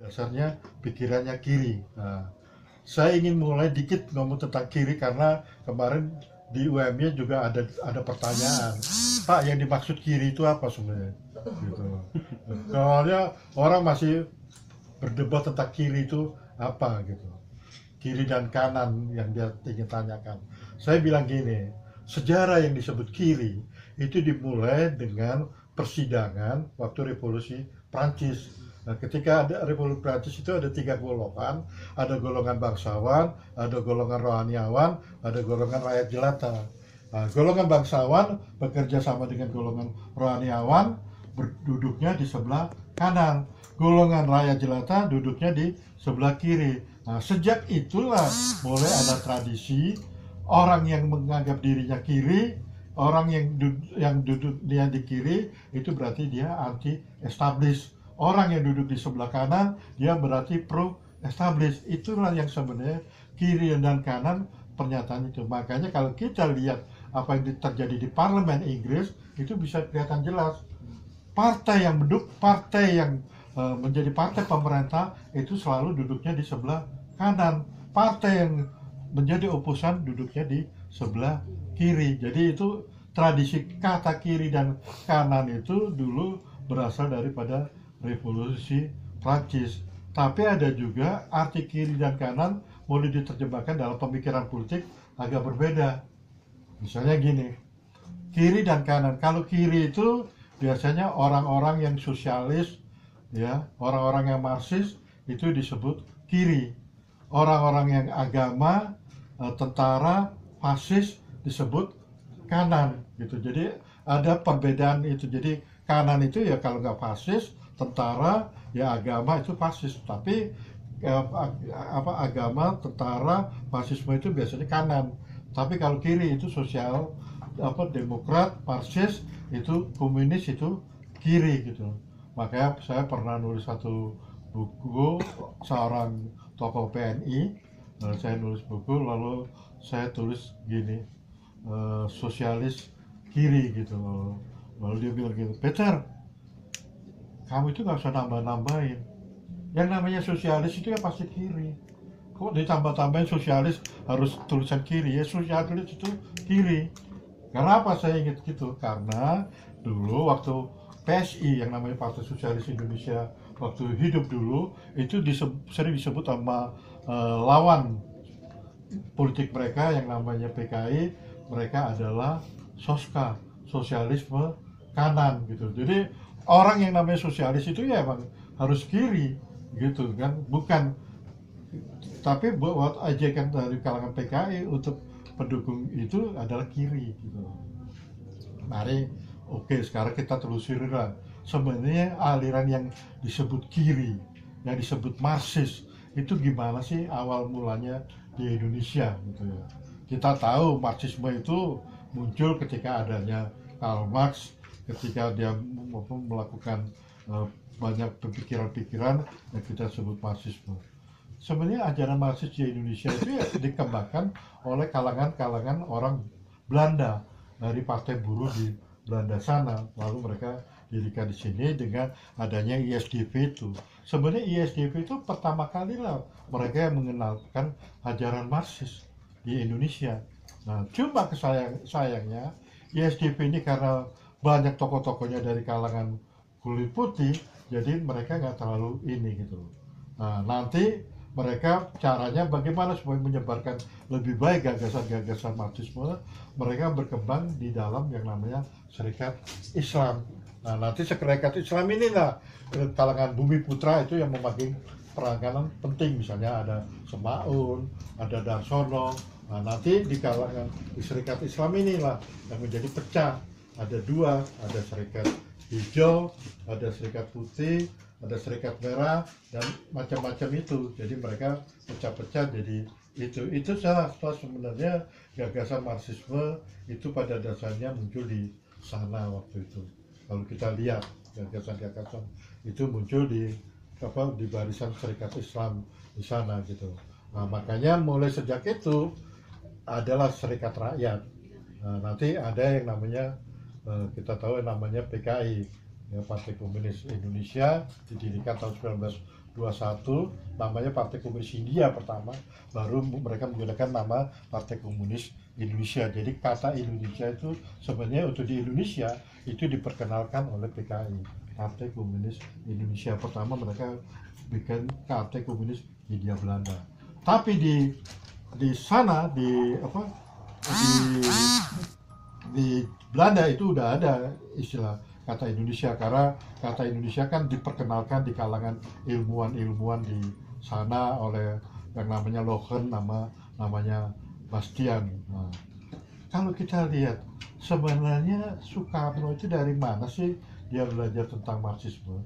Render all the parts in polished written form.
dasarnya pikirannya kiri. Nah, saya ingin mulai dikit ngomong tentang kiri karena kemarin di UMY juga ada pertanyaan, Pak, yang dimaksud kiri itu apa sebenarnya? Gitu. Soalnya orang masih berdebat tentang kiri itu apa gitu, kiri dan kanan yang dia ingin tanyakan. Saya bilang gini, sejarah yang disebut kiri itu dimulai dengan persidangan waktu revolusi Prancis. Nah, ketika ada revolusi Prancis itu ada tiga golongan, ada golongan bangsawan, ada golongan rohaniawan, ada golongan rakyat jelata. Nah, golongan bangsawan bekerja sama dengan golongan rohaniawan, duduknya di sebelah kanan. Golongan rakyat jelata duduknya di sebelah kiri. Nah, sejak itulah mulai ada tradisi orang yang menganggap dirinya kiri, orang yang duduk dia di kiri itu berarti dia anti establish. Orang yang duduk di sebelah kanan dia berarti pro establish. Itulah yang sebenarnya kiri dan kanan pernyataan itu. Makanya kalau kita lihat apa yang terjadi di parlemen Inggris itu bisa kelihatan jelas. Partai yang menjadi partai pemerintah itu selalu duduknya di sebelah kanan. Partai yang menjadi oposan duduknya di sebelah kiri. Jadi itu tradisi kata kiri dan kanan itu dulu berasal daripada revolusi Prancis. Tapi ada juga arti kiri dan kanan boleh diterjemahkan dalam pemikiran politik agak berbeda. Misalnya gini, kiri dan kanan. Kalau kiri itu biasanya orang-orang yang sosialis, ya, orang-orang yang Marxis itu disebut kiri. Orang-orang yang agama, tentara, fasis disebut kanan gitu. Jadi ada perbedaan itu. Jadi kanan itu ya kalau nggak fasis, tentara, ya agama itu fasis. Tapi agama, tentara, fasisme itu biasanya kanan. Tapi kalau kiri itu sosial, demokrat, Marxis, itu komunis itu kiri gitu. Makanya saya pernah nulis satu buku, seorang tokoh PNI, saya nulis buku lalu saya tulis gini, sosialis kiri gitu. Lalu dia bilang gitu, Peter, kamu itu nggak usah nambah-nambahin, yang namanya sosialis itu ya pasti kiri, kok ditambah-tambahin sosialis harus tulisan kiri. Ya sosialis itu kiri. Karena apa saya ingat gitu? Karena dulu waktu PSI yang namanya Partai Sosialis Indonesia waktu hidup dulu itu sering disebut sama lawan politik mereka yang namanya PKI, mereka adalah Soska, sosialisme kanan gitu. Jadi orang yang namanya sosialis itu ya emang harus kiri gitu kan, bukan. Tapi buat ajakan dari kalangan PKI untuk pendukung itu adalah kiri gitu. Mari, oke, sekarang kita telusuri lah. Sebenarnya aliran yang disebut kiri, yang disebut Marxis, itu gimana sih awal mulanya di Indonesia gitu ya. Kita tahu Marxisme itu muncul ketika adanya Karl Marx, ketika dia melakukan banyak pemikiran-pikiran yang kita sebut Marxisme. Sebenarnya ajaran Marxis di Indonesia itu ya dikembangkan oleh kalangan-kalangan orang Belanda dari partai buruh di Belanda sana, lalu mereka dirikan di sini dengan adanya ISDV itu. Sebenarnya ISDV itu pertama kali lah mereka yang mengenalkan ajaran Marxis di Indonesia. Nah, cuma sayangnya ISDV ini karena banyak tokoh-tokohnya dari kalangan kulit putih, jadi mereka nggak terlalu ini gitu. Nah, nanti mereka caranya bagaimana supaya menyebarkan lebih baik gagasan-gagasan Marxisme, mereka berkembang di dalam yang namanya Serikat Islam. Nah, nanti Serikat Islam inilah kalangan Bumi Putra itu yang memegang peranan penting, misalnya ada Semaun, ada Darsono. Nah, nanti di kalangan di Serikat Islam inilah yang menjadi pecah, ada dua, ada Serikat Hijau, ada Serikat Putih, ada Serikat Merah, dan macam-macam itu. Jadi mereka pecah-pecah jadi itu salah sebenarnya gagasan Marxisme itu pada dasarnya muncul di sana waktu itu. Kalau kita lihat gagasan-gagasan itu muncul di barisan Serikat Islam di sana gitu. Nah, makanya mulai sejak itu adalah Serikat Rakyat. Nah, nanti ada yang namanya kita tahu yang namanya PKI, ya, Partai Komunis Indonesia, didirikan tahun 1921 namanya Partai Komunis India pertama, baru mereka menggunakan nama Partai Komunis Indonesia. Jadi kata Indonesia itu sebenarnya untuk di Indonesia itu diperkenalkan oleh PKI, Partai Komunis Indonesia. Pertama mereka bikin Partai Komunis Hindia Belanda. Tapi di sana di Belanda itu udah ada istilah kata Indonesia, karena kata Indonesia kan diperkenalkan di kalangan ilmuwan-ilmuwan di sana oleh yang namanya Lohen, namanya Bastian. Nah, kalau kita lihat sebenarnya Soekarno itu dari mana sih dia belajar tentang Marxisme?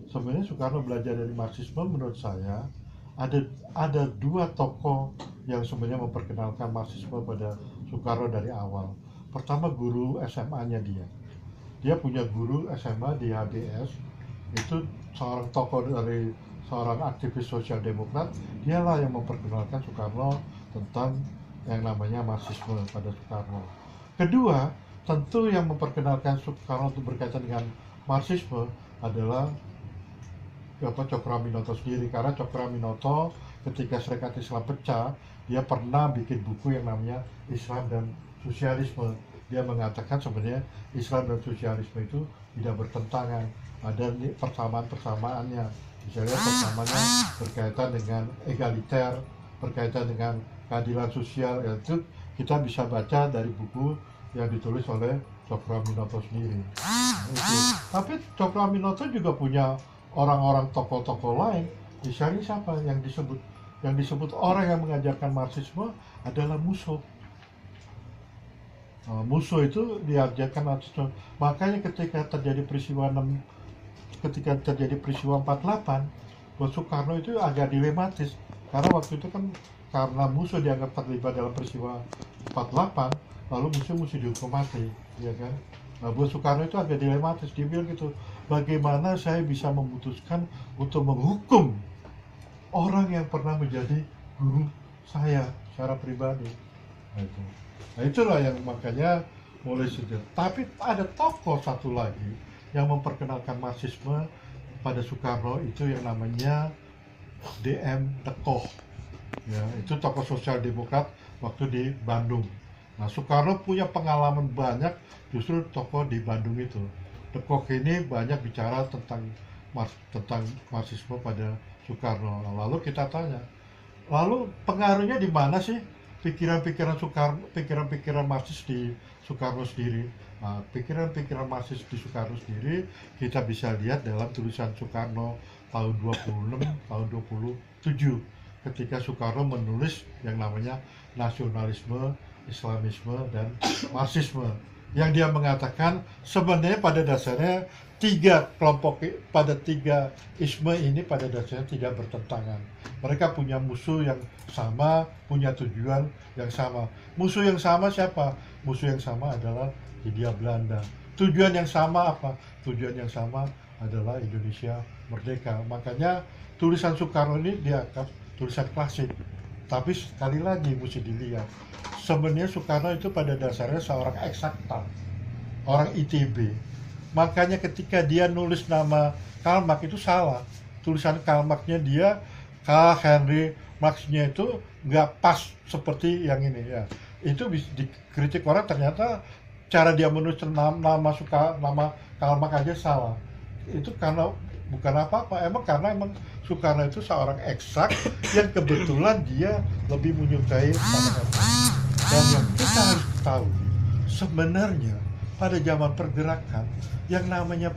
Sebenarnya Soekarno belajar dari Marxisme menurut saya ada dua tokoh yang sebenarnya memperkenalkan Marxisme pada Soekarno dari awal. Pertama, guru SMA-nya dia punya guru SMA di HBS, itu seorang tokoh dari seorang aktivis sosial demokrat. Dialah yang memperkenalkan Soekarno tentang yang namanya Marxisme pada Soekarno. Kedua, tentu yang memperkenalkan Soekarno untuk berkaitan dengan Marxisme adalah Cokroaminoto sendiri, karena Cokroaminoto ketika Serikat Islam pecah, dia pernah bikin buku yang namanya Islam dan Sosialisme. Dia mengatakan sebenarnya Islam dan sosialisme itu tidak bertentangan, ada persamaan-persamaannya. Misalnya persamaannya berkaitan dengan egaliter, berkaitan dengan keadilan sosial, itu kita bisa baca dari buku yang ditulis oleh Cokroaminoto sendiri. Itu. Tapi Cokroaminoto juga punya orang-orang tokoh-tokoh lain. Misalnya siapa yang disebut orang yang mengajarkan Marxisme adalah Musso. Musso itu diajarkan Marxisme. Makanya ketika terjadi peristiwa 48, buat Soekarno itu agak dilematis, karena waktu itu kan karena Musso dianggap terlibat dalam peristiwa 48, lalu Musso mesti dihukum mati, ya kan? Nah, buat Soekarno itu agak dilematis. Dia bilang gitu, bagaimana saya bisa memutuskan untuk menghukum orang yang pernah menjadi guru saya secara pribadi. Nah, itulah yang makanya mulai sejak. Tapi ada tokoh satu lagi yang memperkenalkan Marxisme pada Soekarno, itu yang namanya DM De Kock. Ya, itu tokoh sosial demokrat waktu di Bandung. Nah, Soekarno punya pengalaman banyak justru tokoh di Bandung itu. De Kock ini banyak bicara tentang Marxisme pada Soekarno. Nah, lalu kita tanya, lalu pengaruhnya di mana sih pikiran-pikiran Marxis di Soekarno sendiri? Nah, pikiran-pikiran Marxis di Soekarno sendiri kita bisa lihat dalam tulisan Soekarno tahun 26, tahun 27, ketika Soekarno menulis yang namanya nasionalisme, Islamisme, dan Marxisme, yang dia mengatakan sebenarnya pada dasarnya tiga isme ini pada dasarnya tidak bertentangan. Mereka punya musuh yang sama, punya tujuan yang sama. Musuh yang sama siapa? Musuh yang sama adalah Hindia Belanda. Tujuan yang sama apa? Tujuan yang sama adalah Indonesia merdeka. Makanya tulisan Soekarno ini dianggap tulisan klasik. Tapi sekali lagi mesti dilihat, sebenarnya Soekarno itu pada dasarnya seorang eksakta, orang ITB. Makanya ketika dia nulis nama Karl Marx itu salah. Tulisan Karl Marx-nya dia, Karl Henry Marx-nya itu nggak pas seperti yang ini ya. Itu dikritik orang, ternyata cara dia menulis nama Karl Marx aja salah. Itu karena bukan apa-apa, emang Soekarno itu seorang eksak yang kebetulan dia lebih menyukai matematika. Dan yang kita harus tahu, sebenarnya pada zaman pergerakan yang namanya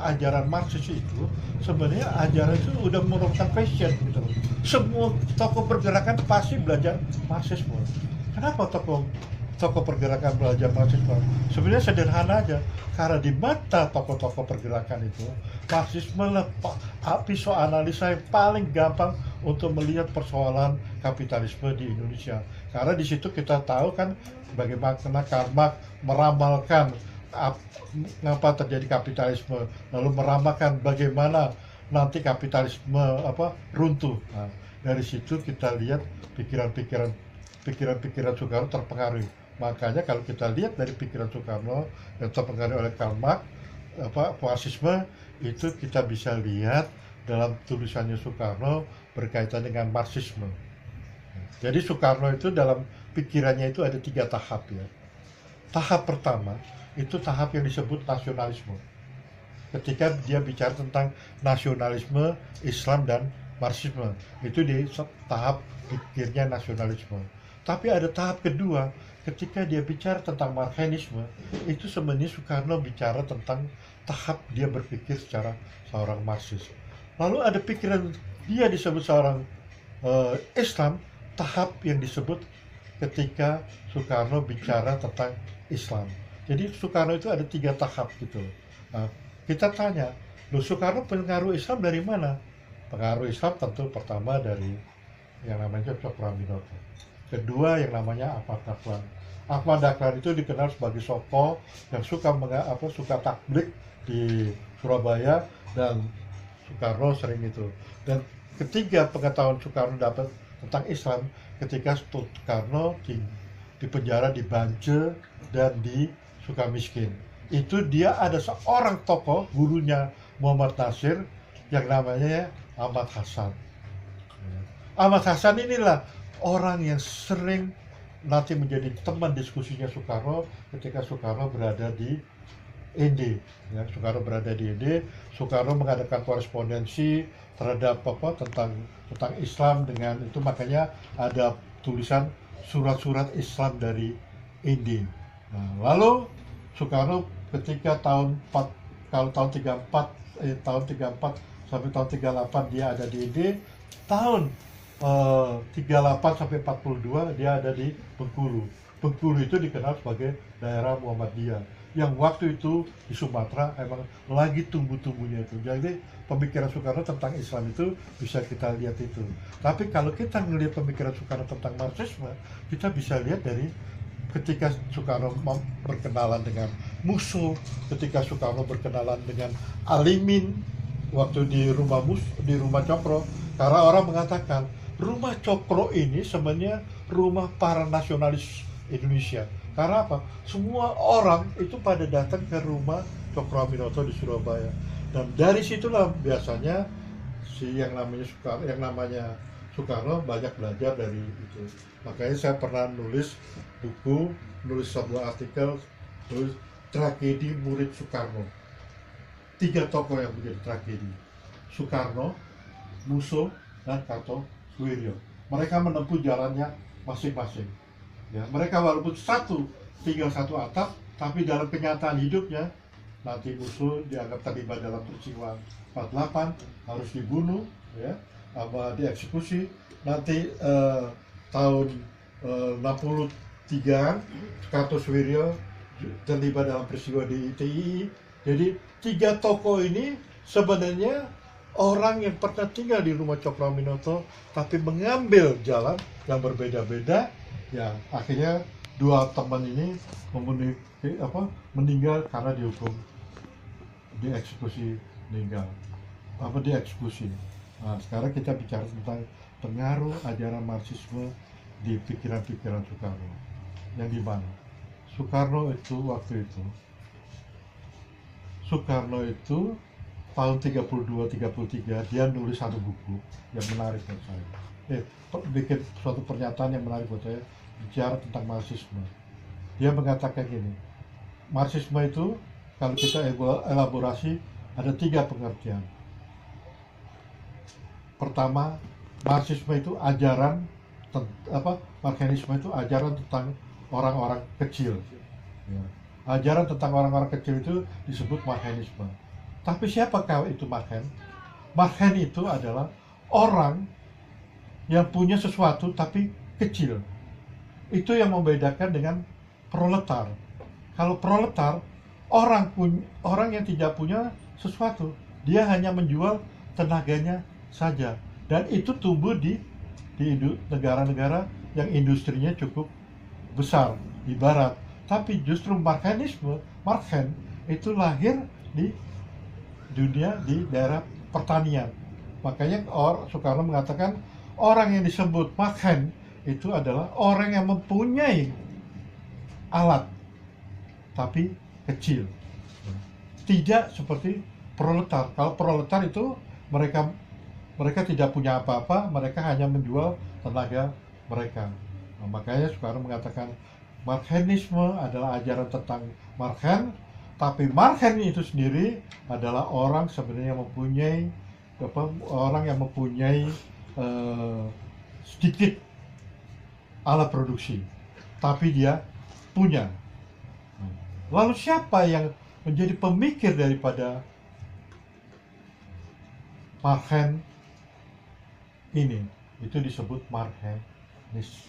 ajaran Marxis itu sebenarnya ajaran itu udah merupakan passion gitu. Semua tokoh pergerakan pasti belajar Marxisme. Kenapa tokoh pergerakan belajar Marxisme? Sebenarnya sederhana aja, karena di mata tokoh-tokoh pergerakan itu Marxisme pisau analisa yang paling gampang untuk melihat persoalan kapitalisme di Indonesia. Karena di situ kita tahu kan bagaimana Karl Marx meramalkan apa terjadi kapitalisme, lalu meramalkan bagaimana nanti kapitalisme runtuh. Nah, dari situ kita lihat pikiran-pikiran Soekarno terpengaruh. Makanya kalau kita lihat dari pikiran Soekarno yang terpengaruh oleh Karl Marx, Marxisme itu kita bisa lihat dalam tulisannya Soekarno berkaitan dengan Marxisme. Jadi Soekarno itu dalam pikirannya itu ada 3 tahap ya. Tahap pertama itu tahap yang disebut nasionalisme. Ketika dia bicara tentang nasionalisme, Islam dan Marxisme, itu di tahap pikirnya nasionalisme. Tapi ada tahap kedua, ketika dia bicara tentang Marxisme, itu sebenarnya Soekarno bicara tentang tahap dia berpikir secara seorang Marxis. Lalu ada pikiran dia disebut seorang Islam, tahap yang disebut ketika Soekarno bicara tentang Islam. Jadi Soekarno itu ada 3 tahap gitu. Nah, kita tanya, loh Soekarno pengaruh Islam dari mana? Pengaruh Islam tentu pertama dari yang namanya Cokroaminoto. Kedua yang namanya Ahmad Dahlan. Ahmad Dahlan itu dikenal sebagai soko yang suka takbik di Surabaya, dan Soekarno sering itu. Dan ketiga pengetahuan Soekarno dapat tentang Islam ketika Soekarno di penjara di Banjar dan di Sukamiskin. Itu dia ada seorang tokoh, gurunya Muhammad Nasir, yang namanya Ahmad Hasan. Ahmad Hasan inilah orang yang sering nanti menjadi teman diskusinya Soekarno ketika Soekarno berada di ND. Ya, Soekarno berada di ND, Soekarno mengadakan korespondensi terhadap tentang Islam dengan itu, makanya ada tulisan surat-surat Islam dari ND. Nah, lalu Soekarno ketika tahun 34 sampai tahun 38 dia ada di ND, tahun 38 sampai 42 dia ada di Bengkulu. Bengkulu itu dikenal sebagai daerah Muhammadiyah, yang waktu itu di Sumatera emang lagi tumbuh-tumbuhnya itu. Jadi pemikiran Soekarno tentang Islam itu bisa kita lihat itu. Tapi kalau kita melihat pemikiran Soekarno tentang Marxisme, kita bisa lihat dari ketika Soekarno berkenalan dengan Musso, ketika Soekarno berkenalan dengan Alimin waktu di rumah Cokro, karena orang mengatakan rumah Cokro ini sebenarnya rumah para nasionalis Indonesia. Karena apa? Semua orang itu pada datang ke rumah Cokroaminoto di Surabaya, dan dari situlah biasanya yang namanya Soekarno banyak belajar dari itu. Makanya saya pernah nulis sebuah artikel, tulis tragedi murid Soekarno. 3 tokoh yang menjadi tragedi: Soekarno, Musso, dan Kartosuwiryo. Mereka menempuh jalannya masing-masing. Ya, mereka walaupun tinggal satu atap, tapi dalam kenyataan hidupnya nanti Musso dianggap terlibat dalam peristiwa 48, harus dibunuh, ya, dieksekusi. Nanti tahun 63 Kartosuwiryo terlibat dalam peristiwa di ITI. Jadi 3 tokoh ini sebenarnya orang yang pernah tinggal di rumah Cokroaminoto, tapi mengambil jalan yang berbeda-beda. Ya, akhirnya 2 teman ini meninggal karena dihukum, dieksekusi. Nah, sekarang kita bicara tentang pengaruh ajaran Marxisme di pikiran-pikiran Soekarno. Yang di mana Soekarno itu tahun 32-33 dia nulis satu buku yang menarik buat saya. Bikin suatu pernyataan yang menarik buat saya, bicara tentang Marxisme. Dia mengatakan gini, Marxisme itu kalau kita elaborasi ada 3 pengertian. Pertama, Marxisme itu Marxisme itu ajaran tentang orang-orang kecil. Ya. Ajaran tentang orang-orang kecil itu disebut Marxisme. Tapi siapakah itu Marxen? Marxen itu adalah orang yang punya sesuatu tapi kecil. Itu yang membedakan dengan proletar. Kalau proletar, orang yang tidak punya sesuatu, dia hanya menjual tenaganya saja. Dan itu tumbuh di negara-negara yang industrinya cukup besar di barat. Tapi justru Marxen itu lahir di dunia, di daerah pertanian. Makanya Soekarno mengatakan orang yang disebut Marxen itu adalah orang yang mempunyai alat tapi kecil, tidak seperti proletar. Kalau proletar itu mereka mereka tidak punya apa-apa, mereka hanya menjual tenaga mereka. Nah, makanya Soekarno mengatakan Marxisme adalah ajaran tentang Marxen, tapi Marxen itu sendiri adalah orang sebenarnya mempunyai orang yang mempunyai sedikit alat produksi, tapi dia punya. Lalu siapa yang menjadi pemikir daripada Marxen ini? Itu disebut Marxenis.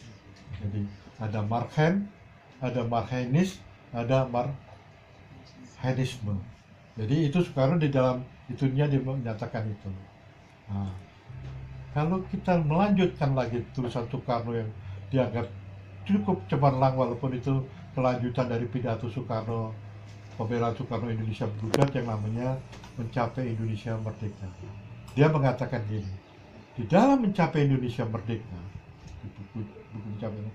Jadi ada Marxen, ada Marxenis, ada Marxenisme. Jadi itu sekarang di dalam itunya dia menyatakan itu. Nah, kalau kita melanjutkan lagi tulisan Soekarno yang dianggap cukup cemerlang, walaupun itu kelanjutan dari pidato Soekarno, pembelaan Soekarno Indonesia Bergugat yang namanya Mencapai Indonesia Merdeka. Dia mengatakan gini, di dalam Mencapai Indonesia Merdeka, buku Mencapai,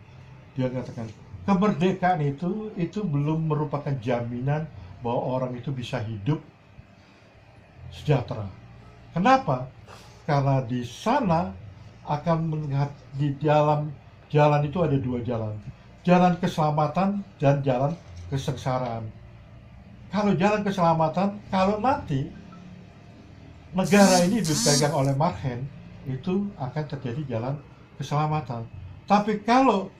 dia mengatakan kemerdekaan itu belum merupakan jaminan bahwa orang itu bisa hidup sejahtera. Kenapa? Karena di sana akan melihat di dalam jalan itu ada dua jalan, jalan keselamatan dan jalan kesengsaraan. Kalau jalan keselamatan, kalau nanti negara ini dipegang oleh Marxen, itu akan terjadi jalan keselamatan. Tapi kalau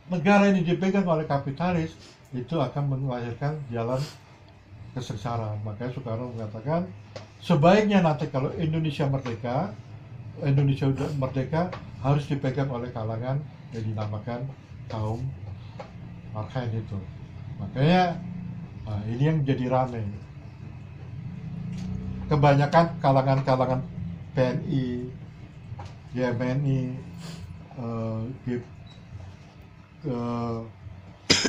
negara ini dipegang oleh kapitalis, itu akan melahirkan jalan kesengsaraan. Makanya Soekarno mengatakan sebaiknya nanti kalau Indonesia merdeka harus dipegang oleh kalangan yang dinamakan kaum Marxen itu. Makanya ini yang jadi ramai. Kebanyakan kalangan-kalangan PNI, YMNI,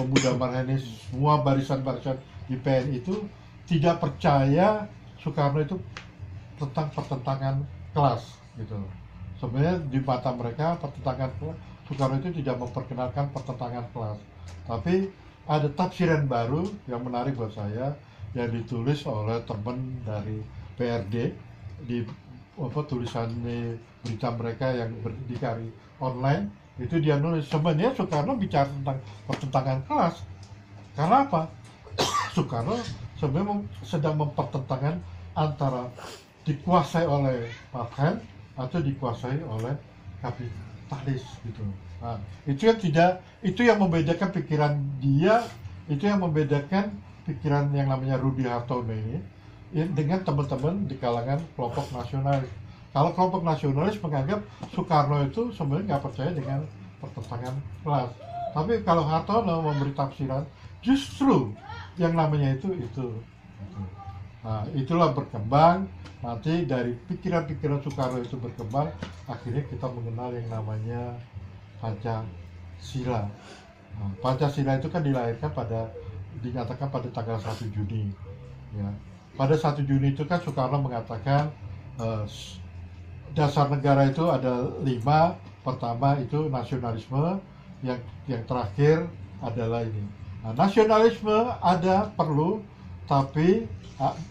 pemuda Marxenis, semua barisan-barisan di PNI itu tidak percaya Soekarno itu tentang pertentangan kelas gitu. Sebenarnya di mata mereka pertentangan kelas, Soekarno itu tidak memperkenalkan pertentangan kelas. Tapi ada tafsiran baru yang menarik buat saya yang ditulis oleh teman dari PRD di tulisan berita mereka yang berdikari online. Itu dia nulis sebenarnya Soekarno bicara tentang pertentangan kelas. Karena apa? Soekarno sebenarnya sedang mempertentangkan antara dikuasai oleh Marxen atau dikuasai oleh kapitalis gitu. Nah, itu yang membedakan pikiran dia, itu yang membedakan pikiran yang namanya Rudy Hartono ini dengan teman-teman di kalangan kelompok nasionalis. Kalau kelompok nasionalis menganggap Soekarno itu sebenarnya nggak percaya dengan pertentangan kelas. Tapi kalau Hartono memberi tafsiran, justru yang namanya itu. Nah, itulah berkembang. Nanti dari pikiran-pikiran Soekarno itu berkembang, akhirnya kita mengenal yang namanya Pancasila. Nah, Pancasila itu kan dinyatakan pada tanggal 1 Juni. Ya. Pada 1 Juni itu kan Soekarno mengatakan dasar negara itu ada 5. Pertama itu nasionalisme, yang terakhir adalah ini. Nah, nasionalisme perlu, tapi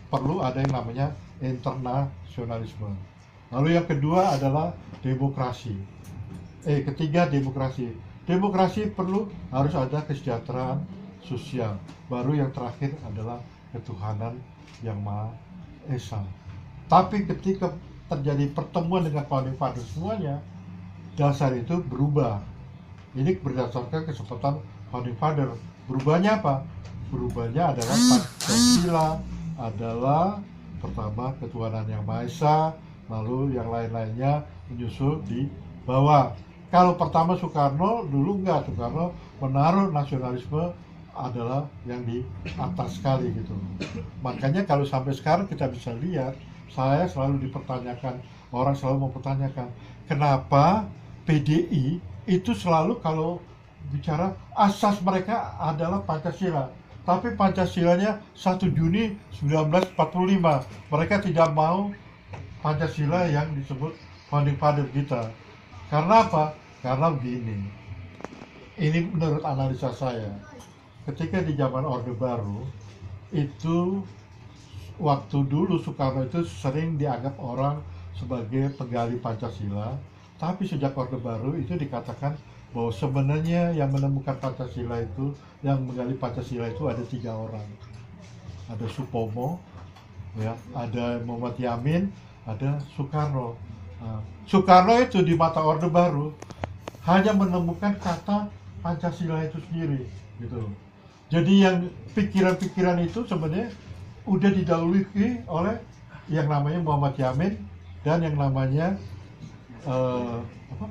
perlu ada yang namanya internasionalisme. Lalu yang kedua adalah demokrasi. Ketiga demokrasi. Demokrasi harus ada kesejahteraan sosial. Baru yang terakhir adalah ketuhanan yang Maha Esa. Tapi ketika terjadi pertemuan dengan founding father semuanya, dasar itu berubah. Ini berdasarkan kesempatan founding father. Berubahnya apa? Berubahnya adalah Pancasila adalah pertama ketuhanan yang Maha Esa, lalu yang lain-lainnya menyusul di bawah. Kalau pertama Soekarno dulu enggak, Soekarno menaruh nasionalisme adalah yang di atas sekali gitu. Makanya kalau sampai sekarang kita bisa lihat, saya selalu dipertanyakan, orang selalu mempertanyakan, kenapa PDI itu selalu kalau bicara asas mereka adalah Pancasila. Tapi Pancasilanya 1 Juni 1945. Mereka tidak mau Pancasila yang disebut founding father kita. Karena apa? Karena begini. Ini menurut analisa saya. Ketika di zaman Orde Baru, itu waktu dulu Soekarno itu sering dianggap orang sebagai penggali Pancasila, tapi sejak Orde Baru itu dikatakan bahwa sebenarnya yang menemukan Pancasila itu, yang menggali Pancasila itu ada 3 orang. Ada Supomo, ya, ada Muhammad Yamin, ada Soekarno. Nah, Soekarno itu di mata Orde Baru hanya menemukan kata Pancasila itu sendiri, gitu. Jadi yang pikiran-pikiran itu sebenarnya udah didahului oleh yang namanya Muhammad Yamin dan yang namanya apa?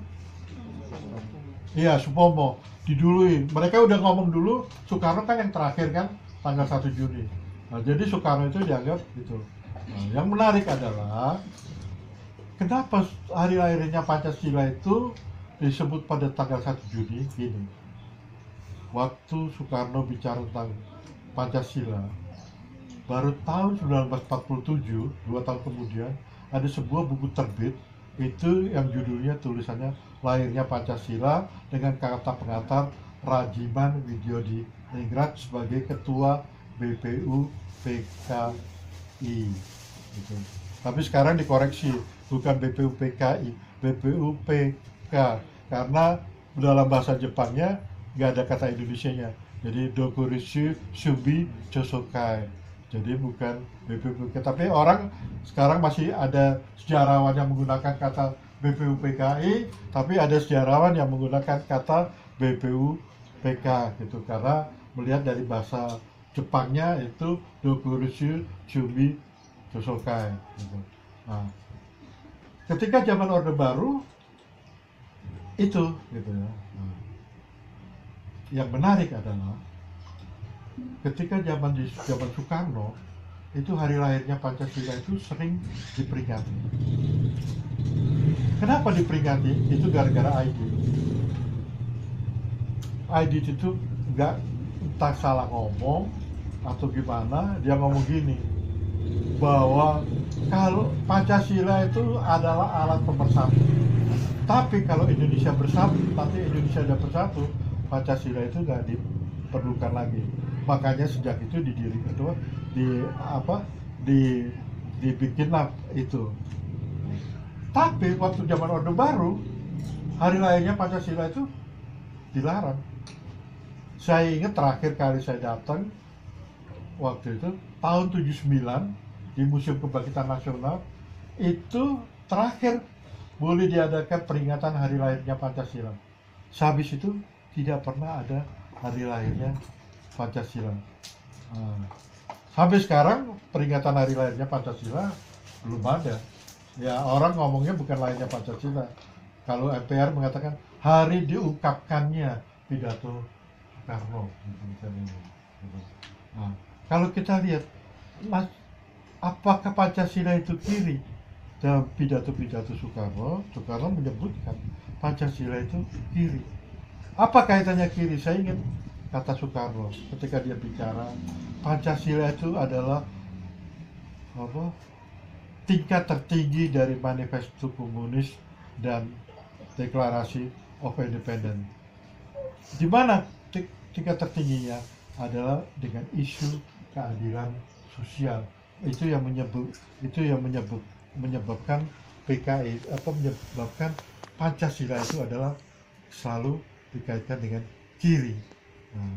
Iya, Supomo didului. Mereka udah ngomong dulu, Soekarno kan yang terakhir kan tanggal 1 Juni. Nah, jadi Soekarno itu dianggap gitu. Nah, yang menarik adalah kenapa hari lahirnya Pancasila itu disebut pada tanggal 1 Juni gini. Waktu Soekarno bicara tentang Pancasila, baru tahun 1947, 2 tahun kemudian, ada sebuah buku terbit itu yang judulnya tulisannya Lahirnya Pancasila dengan kata pengantar Rajiman Widyodiningrat sebagai ketua BPU PKI gitu. Tapi sekarang dikoreksi, bukan BPU PKI, BPU PK, karena dalam bahasa Jepangnya nggak ada kata Indonesianya, jadi Dokuritsu Shubi Chosokai, jadi bukan BPUPK. Tapi orang sekarang masih ada sejarawan yang menggunakan kata BPUPKI, tapi ada sejarawan yang menggunakan kata BPUPK gitu, karena melihat dari bahasa Jepangnya itu Dokuritsu Shubi Chosokai gitu. Nah, ketika zaman Orde Baru itu gitu ya. Nah, yang menarik adalah ketika zaman Soekarno itu hari lahirnya Pancasila itu sering diperingati. Kenapa diperingati? Itu gara-gara Aidit itu nggak entah salah ngomong atau gimana, dia ngomong gini bahwa kalau Pancasila itu adalah alat pemersatu, tapi kalau Indonesia bersatu, nanti Indonesia sudah bersatu, Pancasila itu nggak diperlukan lagi. Makanya sejak itu dibikinlah itu. Tapi waktu zaman Orde Baru, hari lahirnya Pancasila itu dilarang. Saya ingat terakhir kali saya datang waktu itu tahun 79 di Museum Kebangkitan Nasional, itu terakhir boleh diadakan peringatan hari lahirnya Pancasila. Sehabis itu tidak pernah ada hari lahirnya Pancasila. Sampai sekarang peringatan hari lahirnya Pancasila belum ada. Ya, orang ngomongnya bukan lahirnya Pancasila. Kalau MPR mengatakan hari diungkapkannya pidato Soekarno. Nah, kalau kita lihat, apakah Pancasila itu kiri? Dalam pidato-pidato Soekarno menyebutkan Pancasila itu kiri. Apa kaitannya kiri? Saya ingat kata Soekarno ketika dia bicara Pancasila itu adalah tingkat tertinggi dari manifesto komunis dan deklarasi of independence. Di mana tingkat tertingginya adalah dengan isu keadilan sosial. Itu yang menyebabkan PKI menyebabkan Pancasila itu adalah selalu dikaitkan dengan kiri. Nah,